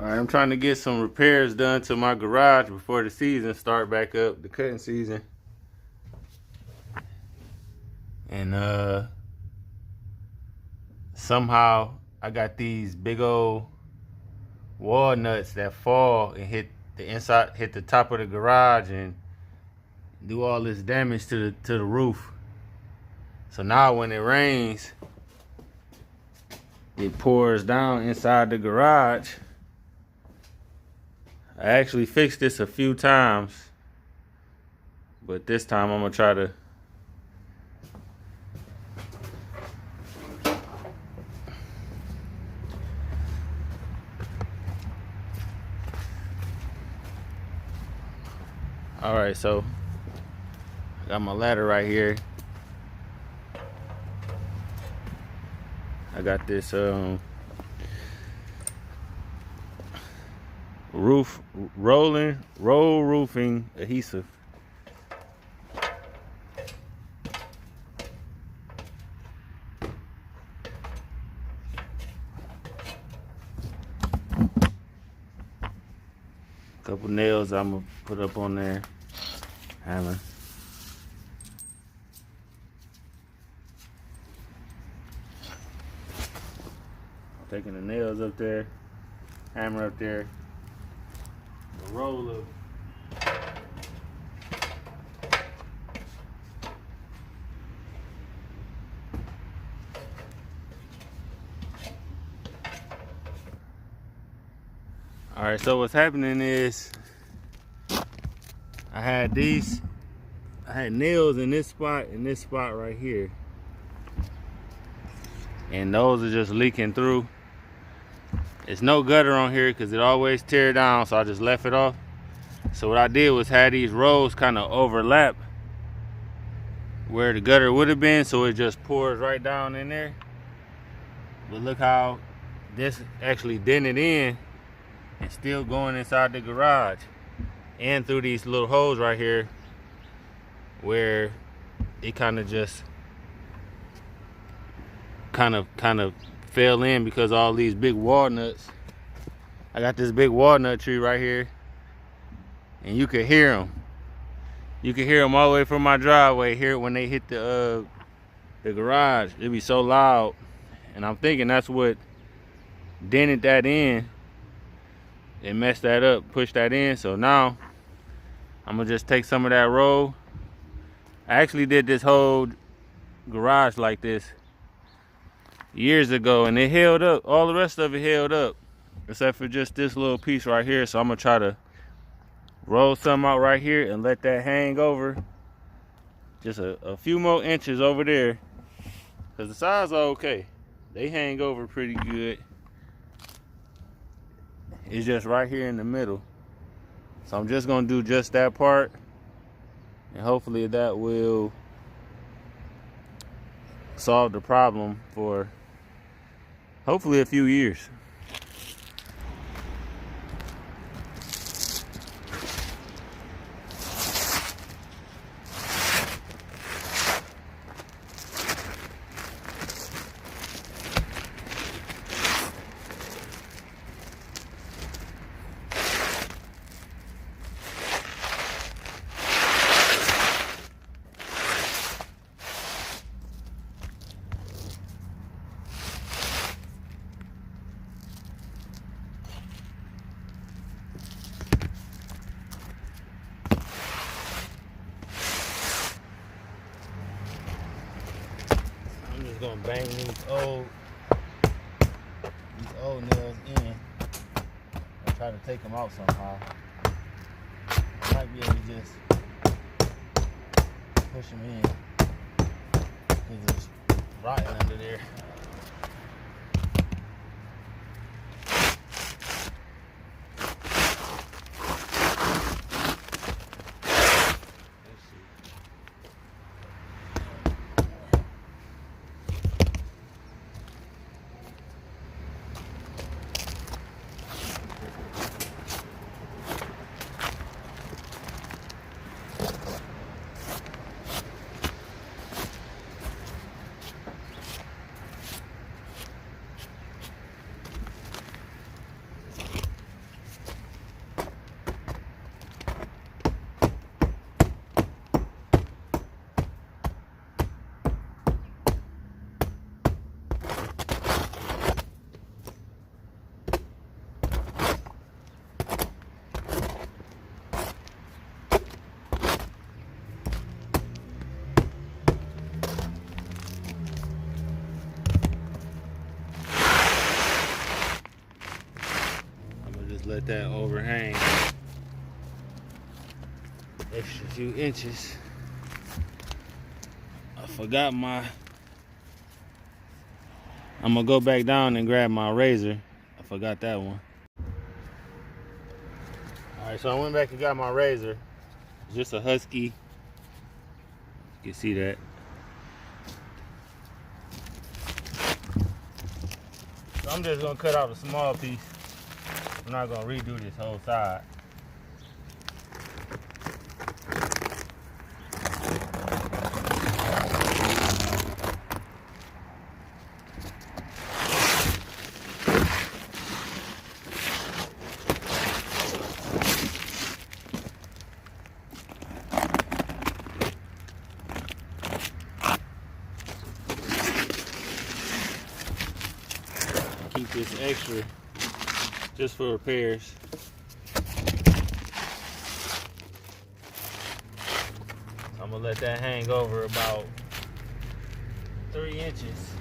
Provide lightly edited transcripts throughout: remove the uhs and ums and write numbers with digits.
Alright, I'm trying to get some repairs done to my garage before the season start back up, the cutting season. And somehow I got these big old walnuts that fall and hit the top of the garage and do all this damage to the roof. So now when it rains, it pours down inside the garage. I actually fixed this a few times, but this time I'm gonna try to Alright, so I got my ladder right here. I got this roll roofing adhesive. Couple nails I'm gonna put up on there. Hammer. Taking the nails up there, hammer up there, a roll of Alright, so what's happening is I had nails in this spot and this spot right here. And those are just leaking through. It's no gutter on here because it always tear down, so I just left it off. So what I did was had these rolls kind of overlap where the gutter would have been, so it just pours right down in there. But look how this actually dented in and still going inside the garage and through these little holes right here where it kind of just kind of fell in because all these big walnuts. I got this big walnut tree right here, and you could hear them. You could hear them all the way from my driveway. Hear it when they hit the garage. It'd be so loud, and I'm thinking that's what dented that in and messed that up, pushed that in. So now I'm gonna just take some of that roll. I actually did this whole garage like this years ago, and it held up. All the rest of it held up except for just this little piece right here. So I'm gonna try to roll some out right here and let that hang over just a few more inches over there, because the sides are okay. They hang over pretty good. It's just right here in the middle. So I'm just gonna do just that part, and hopefully that will solve the problem for hopefully a few years. Gonna bang these old nails in and try to take them out somehow. I might be able to just push them in because it's rotten under there. let that overhang extra few inches. I forgot my, I'm gonna go back down and grab my razor. I forgot that one. All right, so I went back and got my razor. It's just a Husky. You can see that. So I'm just gonna cut out a small piece. I'm not gonna redo this whole side. Keep this extra just for repairs. I'm gonna let that hang over about 3 inches.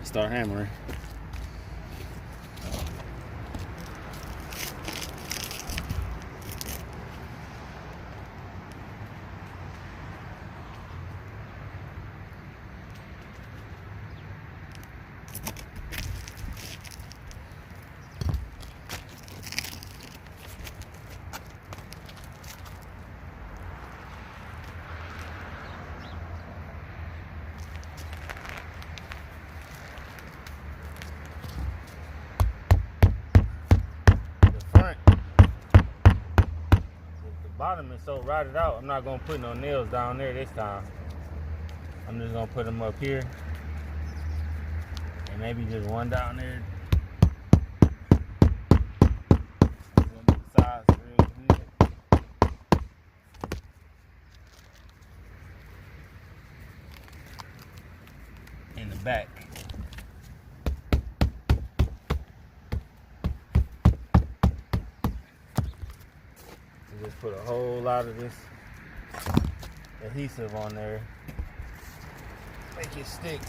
Start hammering. Bottom is so rotted out, I'm not gonna put no nails down there this time. I'm just gonna put them up here and maybe just one down there. Size real good. In the back. Just put a whole lot of this adhesive on there. Make it stick.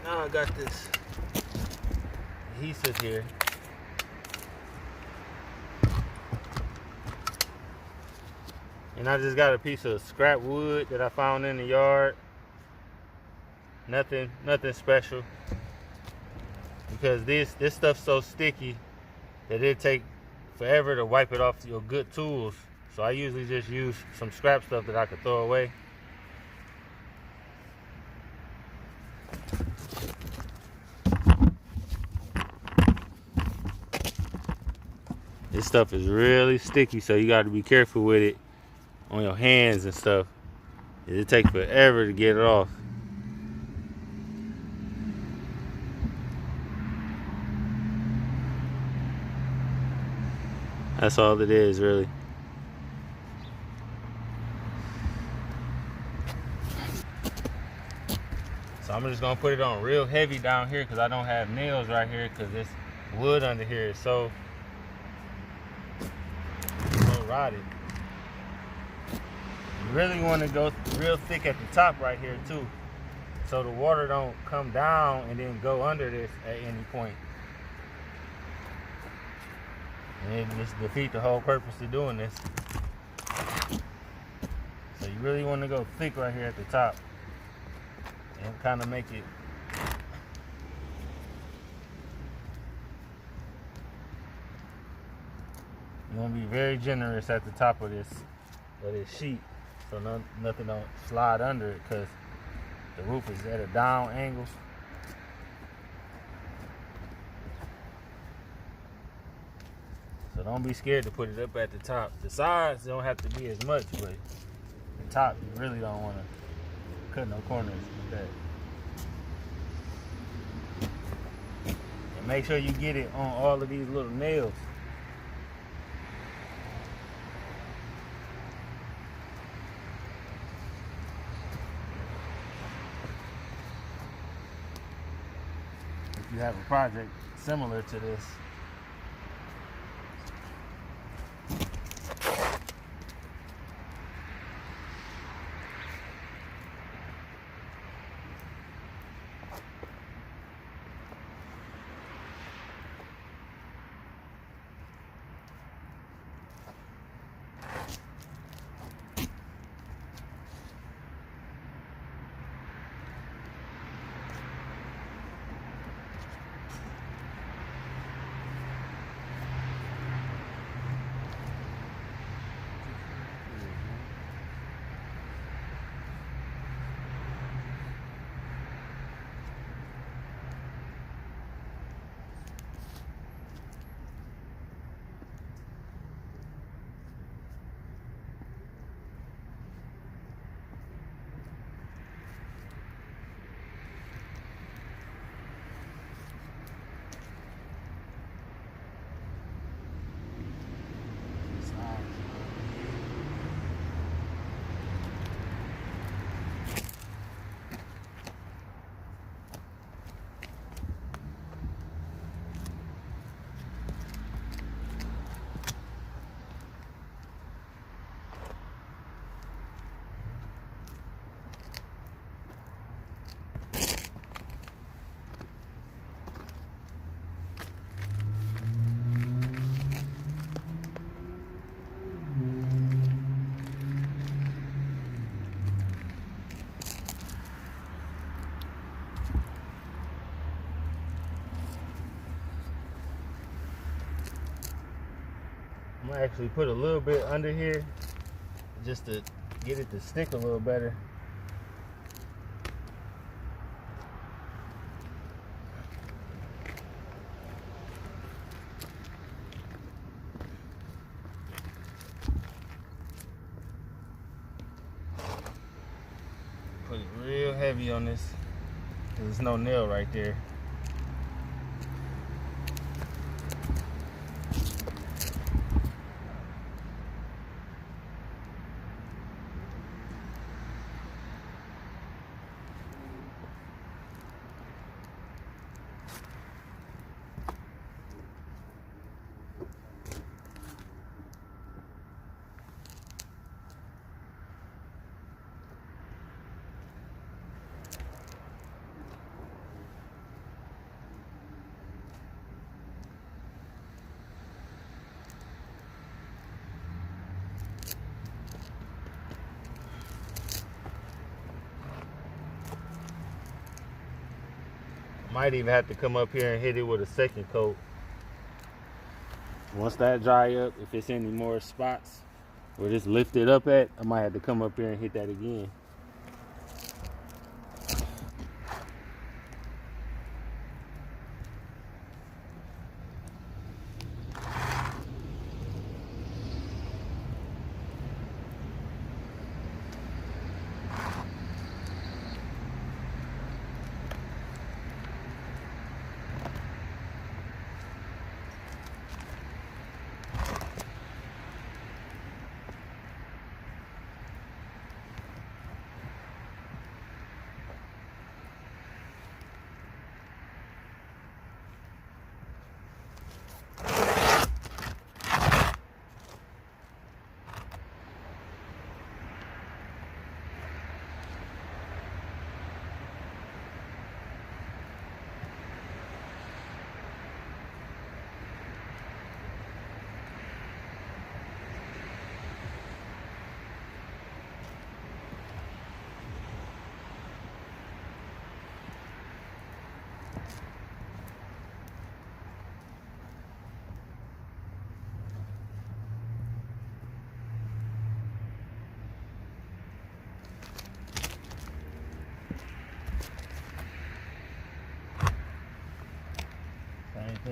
Now I got this adhesive here. And I just got a piece of scrap wood that I found in the yard. Nothing special. Because this stuff's so sticky that it'd take forever to wipe it off your good tools. So I usually just use some scrap stuff that I could throw away. stuff is really sticky, so you got to be careful with it on your hands and stuff. It takes forever to get it off. That's all it is, really. So I'm just gonna put it on real heavy down here because I don't have nails right here because this wood under here is so rotted. You really want to go real thick at the top right here too, so the water don't come down and then go under this at any point. And it just defeat the whole purpose of doing this. So you really want to go thick right here at the top and kind of make it. You want to be very generous at the top of this sheet, so nothing don't slide under it, because the roof is at a down angle. So don't be scared to put it up at the top. The sides don't have to be as much, but the top, you really don't want to cut no corners with that. And make sure you get it on all of these little nails. If you have a project similar to this, I'm gonna actually put a little bit under here just to get it to stick a little better. Put it real heavy on this, because there's no nail right there. Might even have to come up here and hit it with a second coat. Once that dry up, if it's any more spots where this lifted up at, I might have to come up here and hit that again.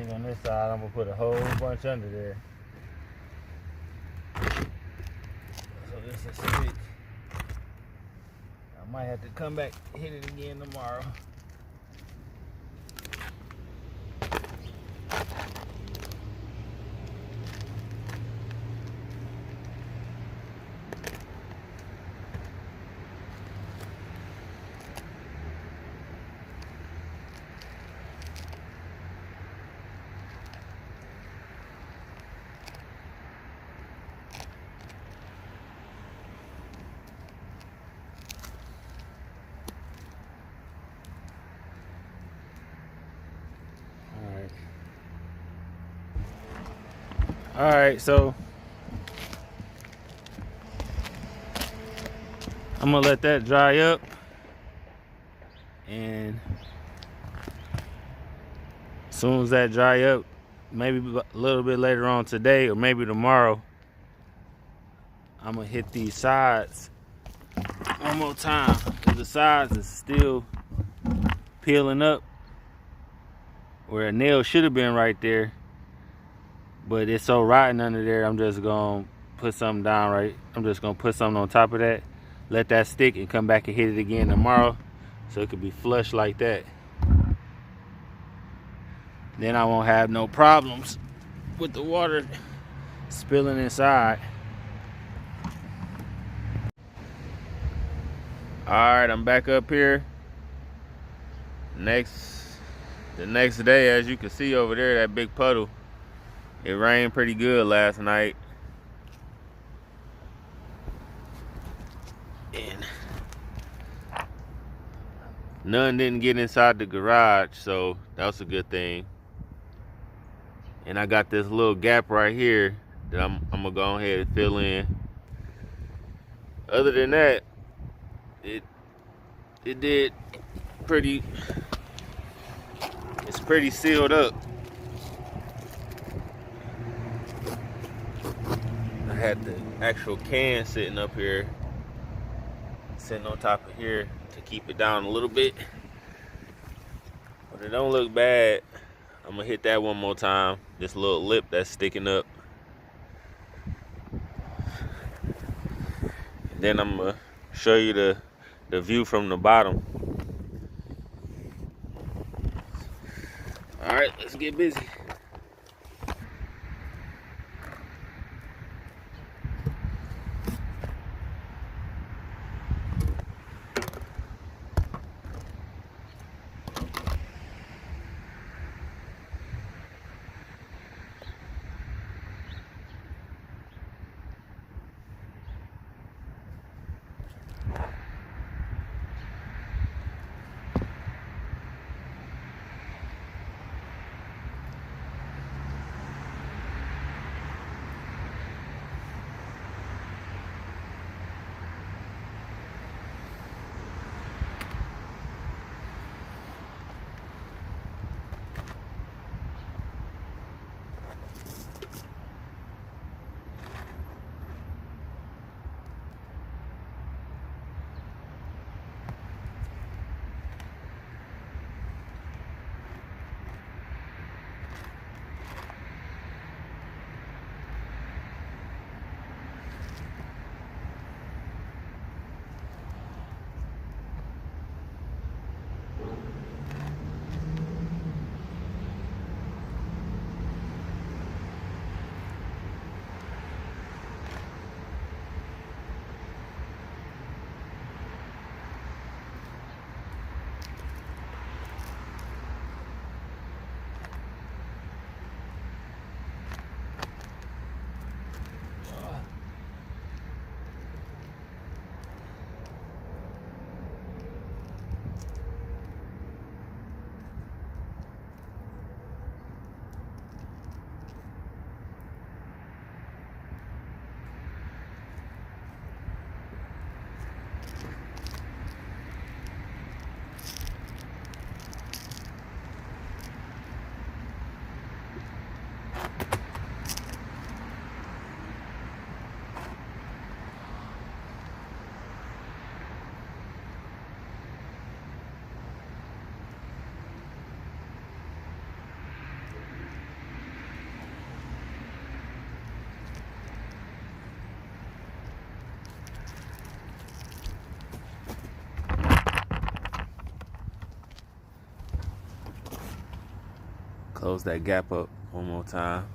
think on this side I'm gonna put a whole bunch under there. So this is stick. I might have to come back and hit it again tomorrow. All right, so I'm gonna let that dry up, and as soon as that dry up, maybe a little bit later on today or maybe tomorrow, I'm gonna hit these sides one more time, because the sides is still peeling up where a nail should have been right there, but it's so rotten under there. I'm just gonna put something down right. I'm just gonna put something on top of that, let that stick, and come back and hit it again tomorrow so it could be flush like that. Then I won't have no problems with the water spilling inside. Alright, I'm back up here. The next day, as you can see over there, that big puddle, it rained pretty good last night. And none didn't get inside the garage, so that was a good thing. And I got this little gap right here that I'm gonna go ahead and fill in. Other than that, it did pretty, it's pretty sealed up. I had the actual can sitting up here, sitting on top of here to keep it down a little bit. But it don't look bad. I'm gonna hit that one more time. This little lip that's sticking up. And then I'm gonna show you the view from the bottom. All right, let's get busy. Close that gap up one more time.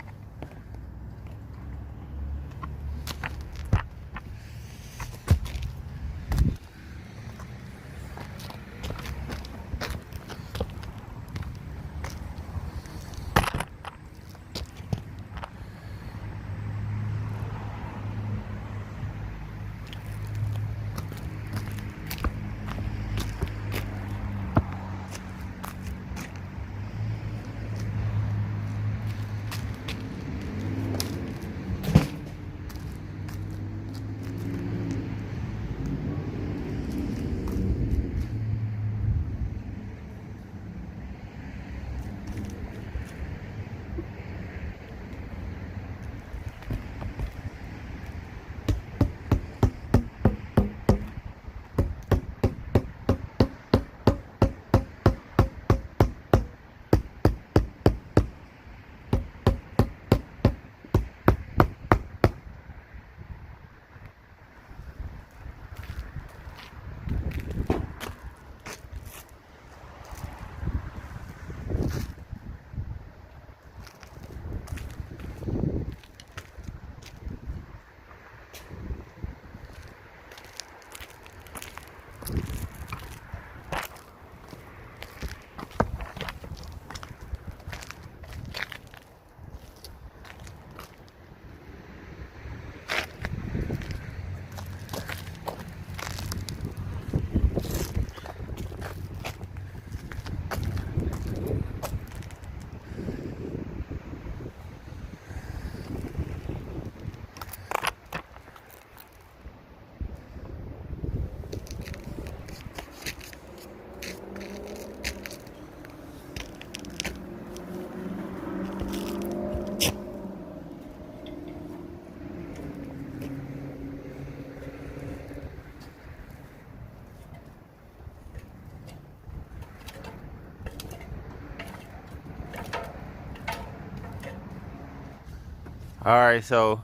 All right, so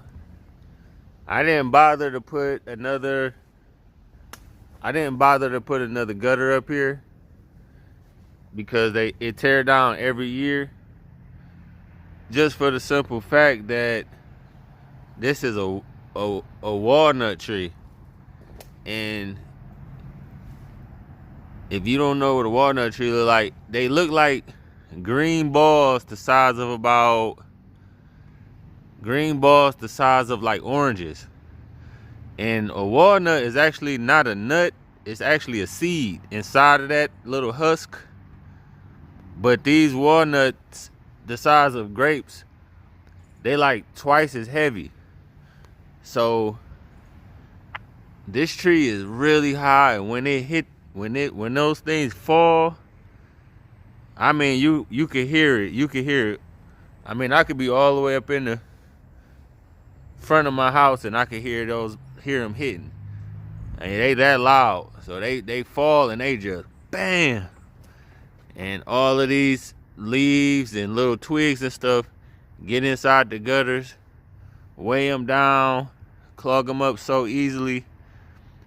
I didn't bother to put another gutter up here because it tear down every year, just for the simple fact that this is a walnut tree. And if you don't know what a walnut tree look like, they look like green balls the size of like oranges. And a walnut is actually not a nut, it's actually a seed inside of that little husk. But these walnuts, the size of grapes, they like twice as heavy. So this tree is really high, and when those things fall, I mean, you can hear it. I mean, I could be all the way up in the front of my house and I could hear them hitting. And they that loud. So they fall and they just bam. And all of these leaves and little twigs and stuff get inside the gutters, weigh them down, clog them up so easily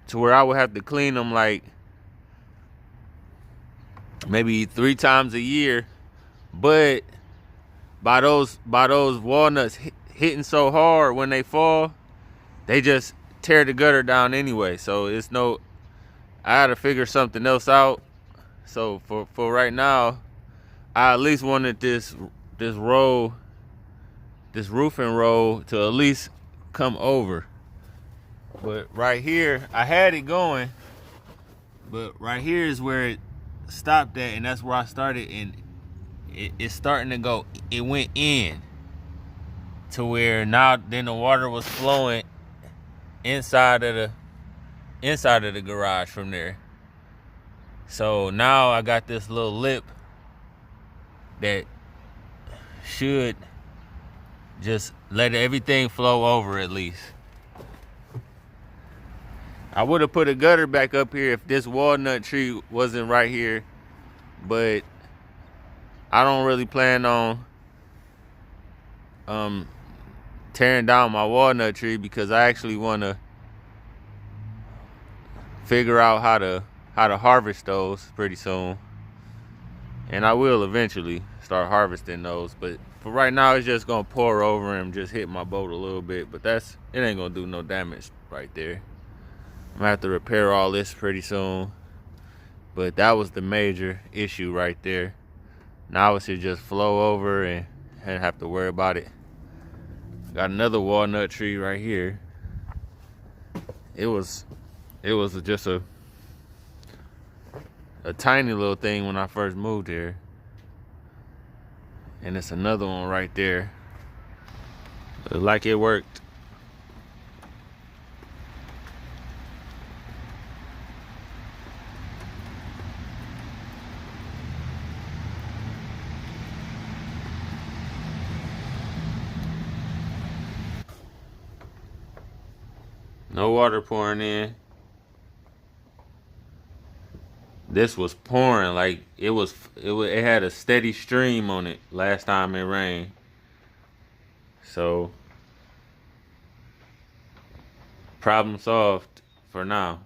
to where I would have to clean them like maybe 3 times a year. But by those walnuts hitting so hard when they fall, they just tear the gutter down anyway. So I had to figure something else out. So for right now, I at least wanted this roofing roll to at least come over. But right here, I had it going, but right here is where it stopped at, and that's where I started, and it's starting to go. It went in to where now then the water was flowing inside of the garage from there. So now I got this little lip that should just let everything flow over at least. I would have put a gutter back up here if this walnut tree wasn't right here, but I don't really plan on tearing down my walnut tree because I actually want to figure out how to harvest those pretty soon. And I will eventually start harvesting those, but for right now it's just gonna pour over and just hit my boat a little bit, but it ain't gonna do no damage right there. I'm gonna have to repair all this pretty soon, but that was the major issue right there. Now it should just flow over and have to worry about it. Got another walnut tree right here. It was just a tiny little thing when I first moved here. And it's another one right there. Looked like it worked. No water pouring in. This was pouring like it had a steady stream on it last time it rained. So problem solved for now.